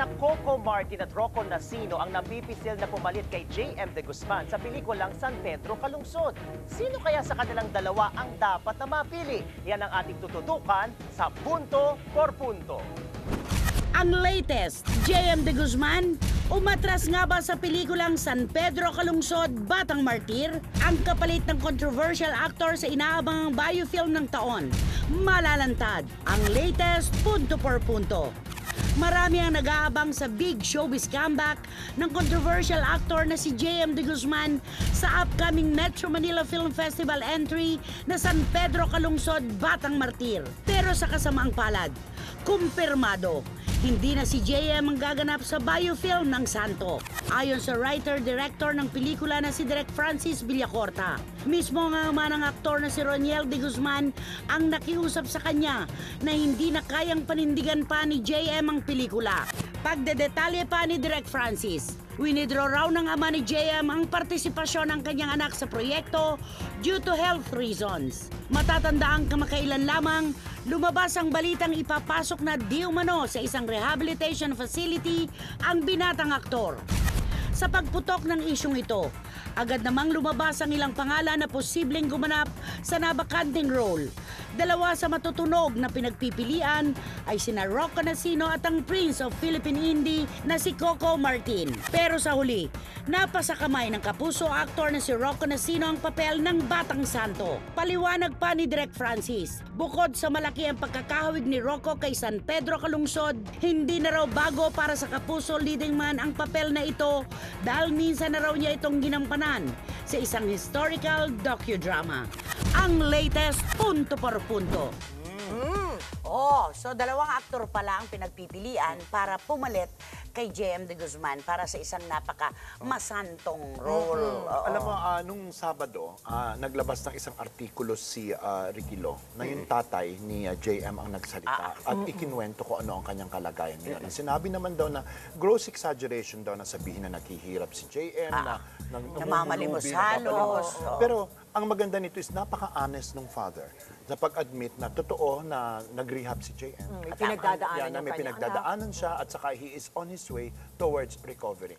Sina Coco Martin at Rocco Nacino ang napipisil na pumalit kay J.M. De Guzman sa pelikulang San Pedro Calungsod. Sino kaya sa kanilang dalawa ang dapat na mapili? Yan ang ating tututukan sa Punto por Punto. Ang latest, J.M. De Guzman, umatras nga ba sa pelikulang San Pedro Calungsod, Batang Martir? Ang kapalit ng controversial actor sa inaabangang biofilm ng taon. Malalantad, ang latest Punto por Punto. Marami ang nag-aabang sa big showbiz comeback ng controversial actor na si J.M. De Guzman sa upcoming Metro Manila Film Festival entry na San Pedro Calungsod, Batang Martir. Pero sa kasamaang palad, kumpirmado, hindi na si J.M. ang gaganap sa biofilm ng Santo. Ayon sa writer-director ng pelikula na si Direk Francis Villacorta. Mismo nga ng aktor na si Roniel De Guzman ang nakiusap sa kanya na hindi na kayang panindigan pa ni J.M. ang pelikula. Pagdedetalye pa ni Direk Francis, winidraw raw ng ama ni J.M. ang partisipasyon ng kanyang anak sa proyekto due to health reasons. Matatandaan kamakailan lamang, lumabas ang balitang ipapasok na di umano sa isang rehabilitation facility ang binatang aktor. Sa pagputok ng isyong ito, agad namang lumabas ang ilang pangalan na posibleng gumanap sa nabakanting role. Dalawa sa matutunog na pinagpipilian ay sina Rocco Nacino at ang Prince of Philippine Indie na si Coco Martin. Pero sa huli, napasa kamay ng kapuso aktor na si Rocco Nacino ang papel ng Batang Santo. Paliwanag pa ni Direk Francis, bukod sa malaki ang pagkakahawig ni Rocco kay San Pedro Calungsod, hindi na raw bago para sa kapuso leading man ang papel na ito dahil minsan na raw niya itong ginampanan sa isang historical docudrama. Ang latest Punto por Punto. So dalawang aktor pala ang pinagpipilian para pumalit kay J.M. De Guzman para sa isang napaka-masantong role. Alam mo, nung Sabado, naglabas ng isang artikulo si Ricky Lo na yung tatay ni J.M. ang nagsalita at ikinuwento ko ano ang kanyang kalagayan ngayon. Sinabi naman daw na gross exaggeration daw na sabihin na naghihirap si J.M. na namamalimos halos. Pero ang maganda nito is napaka-honest ng father na pag-admit na totoo na nag-rehab si J.M. May pinagdadaanan May yung pinagdadaanan siya at saka he is on his way towards recovery.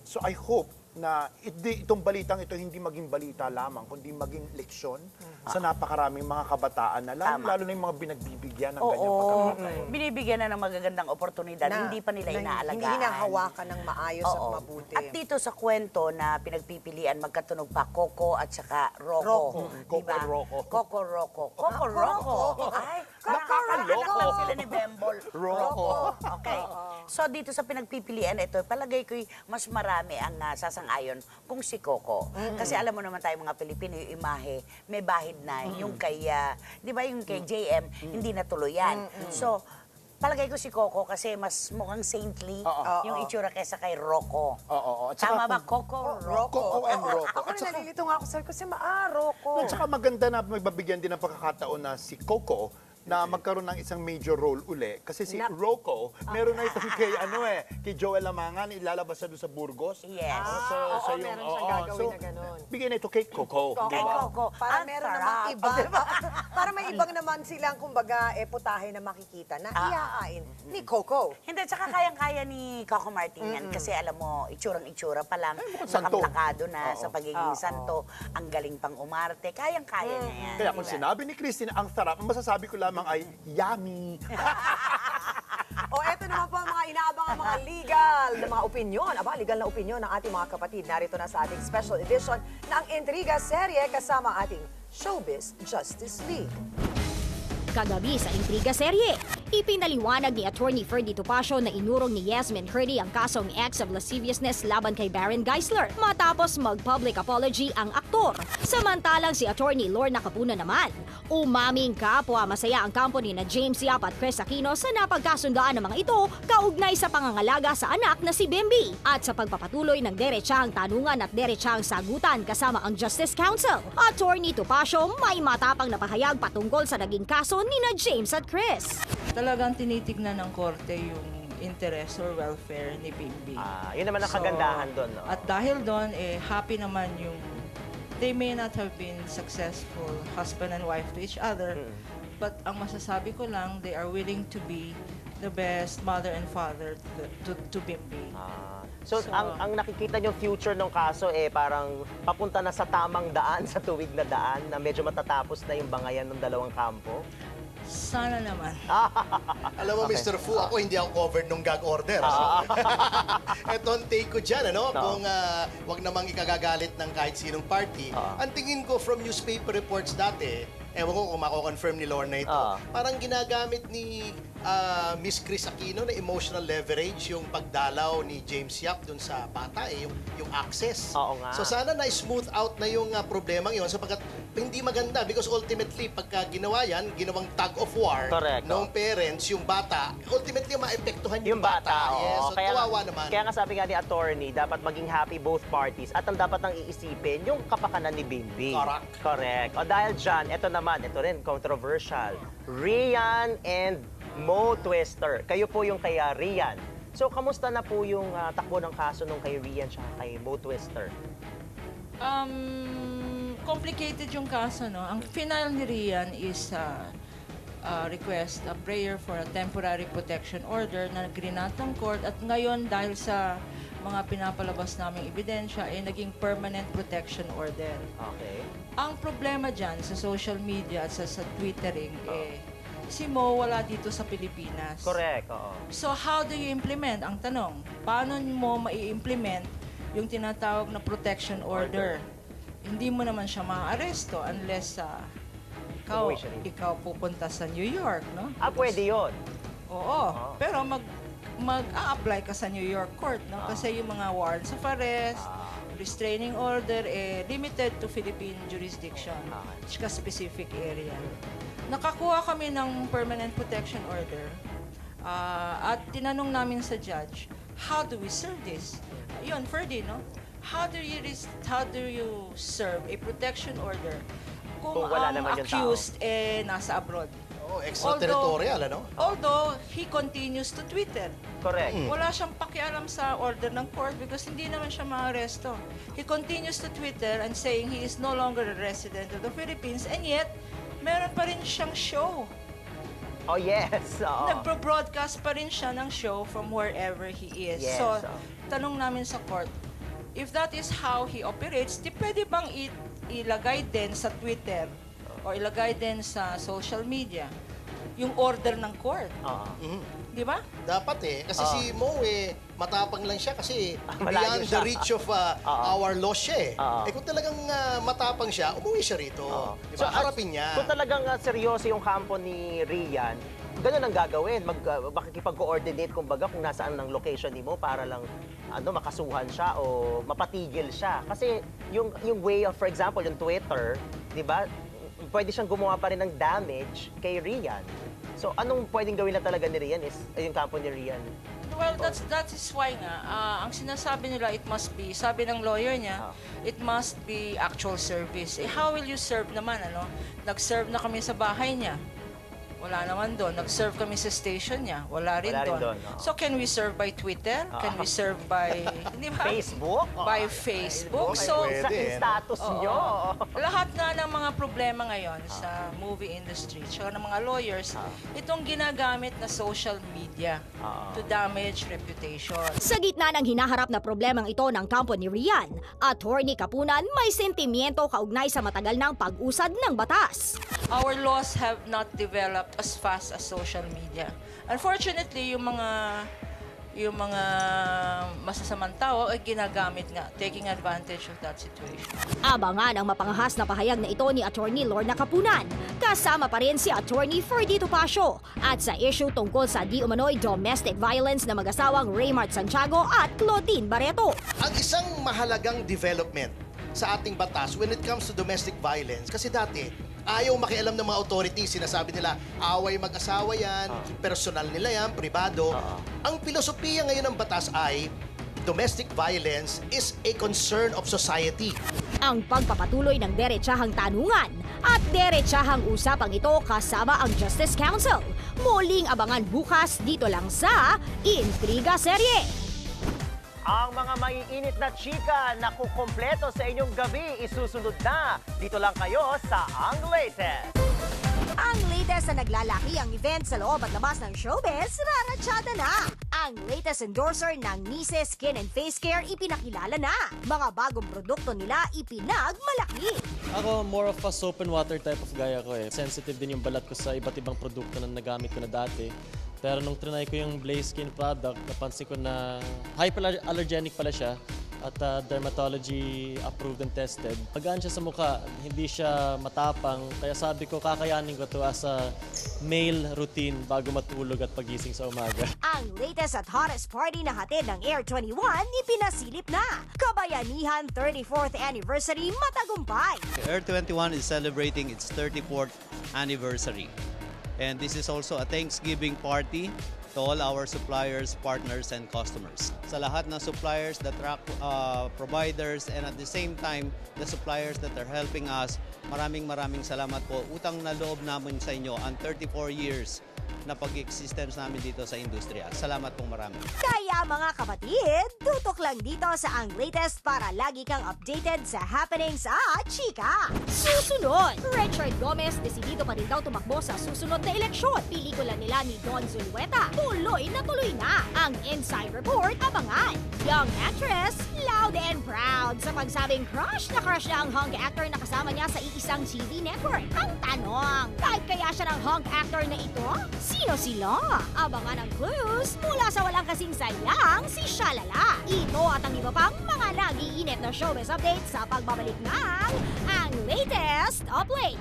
So I hope na itong balitang ito hindi maging balita lamang, kundi maging leksyon sa napakaraming mga kabataan na lalo na yung mga binagbibigyan ng ganyang pagkakataon. Binibigyan na ng magagandang oportunidad, hindi pa nila inaalagaan. Hindi hinahawakan ng maayos at mabuti. At dito sa kwento na pinagpipilian, magkatunog pa Coco at saka Rocco. Coco Rocco. Coco Rocco. Coco Rocco. Ay, nakakaanak lang sila ni Bembol. Rocco. Okay. So dito sa pinagpipilian, ito, palagay ko'y mas marami ang sasang-ayon kung si Coco. Kasi alam mo naman tayo mga Pilipino, yung imahe, may bahid na. Yung kay, di ba yung kay JM, hindi natuloy yan. So, palagay ko si Coco kasi mas mukhang saintly yung itsura kaysa kay Rocco. At saka Tama ba? Coco, Rocco? Coco and Rocco. Ako na nalilito nga ako, sir, kasi Rocco. At saka maganda na magbabigyan din ng pagkakataon na si Coco na magkaroon ng isang major role uli. Kasi si Rocco, meron na itong kay Joel Lamangan, ilalabas siya doon sa Burgos. Yes. Meron siyang gagawin na ganun. Bigyan na ito kay Coco. Kay Coco. Para Ang meron sarap. namang iba. Para may ibang naman silang, kumbaga, putahe na makikita na iaain ni Coco. Hindi, tsaka kayang-kaya ni Coco Martin yan. Kasi alam mo, itsurang-itsura pa lang, santo. nakaplakado na sa pagiging santo. Ang galing pang umarte. Kayang-kaya niya yan. Kaya kung sinabi ni Christine, ang sarap, ang masasabi ko lamang ay, yummy. Eto naman po ang mga inaabang mga legal na mga opinyon. Legal na opinyon ng ating mga kapatid. Narito na sa ating special edition ng Intriga Serye kasama ating Showbiz Justice League. Kagabi sa Intriga Serye, ipinaliwanag ni Attorney Ferdy Topacio na inurong ni Yasmin Hurdy ang kasong acts of lasciviousness laban kay Baron Geisler matapos mag-public apology ang aktor. Samantalang si Attorney Lorna Capuna naman, umaming kapwa masaya ang company na James Yap at Chris Aquino sa napagkasundaan ng mga ito kaugnay sa pangangalaga sa anak na si Bimbi at sa pagpapatuloy ng derechang tanungan at derechang sagutan kasama ang Justice Council. Attorney Topacio may matapang na pahayag patungkol sa naging kaso nina James at Chris. Talagang tinitignan ng korte yung interest or welfare ni Bimbi. Yun naman ang kagandahan doon. No? At dahil doon, happy naman yung they may not have been successful husband and wife to each other, but ang masasabi ko lang, they are willing to be the best mother and father to Bimbi. So, ang nakikita niyong future ng kaso parang papunta na sa tamang daan, sa tuwid na daan, na medyo matatapos na yung bangayan ng dalawang kampo? Sana naman. Alam mo, Mr. Fu, ako hindi ako covered nung gag order. So, eto ang take ko dyan, ano? Kung wag namang ikagagalit ng kahit sinong party. Ang tingin ko from newspaper reports dati, ewan ko kung mako-confirm ni Lorna ito, parang ginagamit ni Miss Chris Aquino na emotional leverage yung pagdalaw ni James Yap dun sa bata, yung access. Oo nga. So sana na-smooth out na yung problemang yun sapagkat hindi maganda because ultimately pagka ginawa yan, ginawang tug of war Correct, ng parents, yung bata, ultimately maepektuhan yung bata. oo. Yes, so kawawa naman. Kaya nga sabi nga ni attorney, dapat maging happy both parties at ang dapat nang iisipin, yung kapakanan ni Bimbi. Correct. Correct. O dahil dyan, ito rin, controversial. Rian and Mo Twister. Kayo po yung kay Rian. So, kamusta na po yung takbo ng kaso nung kay Rian at kay Mo Twister? Complicated yung kaso, no? Ang final ni Rian is request, a prayer for a temporary protection order na grinant ng court at ngayon dahil sa mga pinapalabas naming ebidensya ay naging permanent protection order. Okay. Ang problema dyan sa social media at sa twittering, si Mo wala dito sa Pilipinas. Correct, oo. So how do you implement? Ang tanong, paano mo mai-implement yung tinatawag na protection order? Hindi mo naman siya ma-aresto unless Umuwi siya rin. ikaw pupunta sa New York, no? Pwede yun. Oo. Pero mag-a-apply ka sa New York court, no? Kasi yung mga warrants of arrest, restraining order, limited to Philippine jurisdiction, tsaka specific area. Nakakuha kami ng permanent protection order at tinanong namin sa judge, how do we serve this? Yun, Ferdy, no? How do you serve a protection order kung wala ang naman yung tao? accused nasa abroad? Extraterritorial, ano? Although he continues to Twitter. Correct. Wala siyang pakialam sa order ng court because hindi naman siya maaresto. He continues to Twitter and saying he is no longer a resident of the Philippines and yet, meron pa rin siyang show. Oh, yes. Oo. Nagpo-broadcast pa rin siya ng show from wherever he is. Yes, So, oo. tanong namin sa court, if that is how he operates, di pwede bang ilagay din sa Twitter o ilagay din sa social media yung order ng court? Oo. Di ba? Dapat kasi si Mo matapang lang siya kasi malayo beyond siya. the reach of our law siya kung talagang matapang siya, umuwi siya rito. Diba? Harapin niya. Kung talagang seryoso yung kampo ni Rian, ganun ang gagawin. Makikipag-coordinate kumbaga kung nasaan ang location ni Mo para lang makasuhan siya o mapatigil siya. Kasi yung way of, for example, yung Twitter, di ba, pwede siyang gumawa pa rin ng damage kay Rian. So, anong pwedeng gawin na talaga ni Rian is yung kampo ni Rian? Well, that is why nga, ang sinasabi nila, it must be, sabi ng lawyer niya, it must be actual service. How will you serve naman, ano? Nag-serve na kami sa bahay niya. Wala naman doon. Nag-serve kami sa station niya. Wala rin doon. So, can we serve by Twitter? Can we serve by, di ba? Facebook? By Facebook. So, Sa status nyo. lahat nga ng mga problema ngayon sa movie industry, tsaka ng mga lawyers, itong ginagamit na social media to damage reputation. Sa gitna ng hinaharap na problemang ito ng kampo ni Rian, Attorney Kapunan may sentimiento kaugnay sa matagal ng pag-usad ng batas. Our laws have not developed as fast as social media. Unfortunately, yung mga masasamang tao ay ginagamit nga, taking advantage of that situation. Abangan ang mapangahas na pahayag na ito ni Attorney Lorna Kapunan. Kasama pa rin si Attorney Ferdy Topacio at sa issue tungkol sa di umano'y domestic violence na mag-asawang Raymart Santiago at Claudine Barreto. Ang isang mahalagang development sa ating batas when it comes to domestic violence, kasi dati, ayaw makialam ng mga authorities. Sinasabi nila, away mag-asawa yan, personal nila yan, pribado. Ang filosofiya ngayon ng batas ay, domestic violence is a concern of society. Ang pagpapatuloy ng derechahang tanungan at derechahang usapang ito kasama ang Justice Council. Muling abangan bukas dito lang sa Intriga Serye. Ang mga maiinit na chika na kukumpleto sa inyong gabi isusunod na. Dito lang kayo sa Ang Latest. Ang latest na naglalaki ang event sa loob at labas ng showbiz, raratsyada na. Ang latest endorser ng Nise Skin and Face Care ipinakilala na. Mga bagong produkto nila ipinagmalaki. Ako, more of a soap and water type of guy ako eh. Sensitive din yung balat ko sa iba't ibang produkto na nagamit ko na dati. Pero nung trinay ko yung Blaze Skin product, napansin ko na hypoallergenic pala siya at dermatology approved and tested. Magaan siya sa mukha, hindi siya matapang. Kaya sabi ko, kakayanin ko to as a male routine bago matulog at pagising sa umaga. Ang latest at hottest party na hatid ng Air 21 ipinasilip na. Kabayanihan 34th anniversary matagumpay. Air 21 is celebrating its 34th anniversary. And this is also a Thanksgiving party to all our suppliers, partners, and customers. Sa lahat ng suppliers, the truck providers, and at the same time, the suppliers that are helping us, maraming salamat po. Utang na loob namin sa inyo ang 34 years na pag-existence namin dito sa industriya. Salamat pong marami. Kaya mga kapatid, tutok lang dito sa Ang Latest para lagi kang updated sa happenings at chika. Susunod, Richard Gomez desidido pa rin daw tumakbo sa susunod na eleksyon. Pelikula nila ni Don Zulueta, tuloy na. Ang Inside Report, abangan. Young actress, loud and proud sa pagsabing crush na ang hunk actor na kasama niya sa iisang TV network. Ang tanong, type kaya siya ng hunk actor na ito? Sino sila? Abangan ang clues mula sa walang kasing sayang si Shalala. Ito at ang iba pang mga nag-iinit na showbiz updates sa pagbabalik ng Ang Latest Update.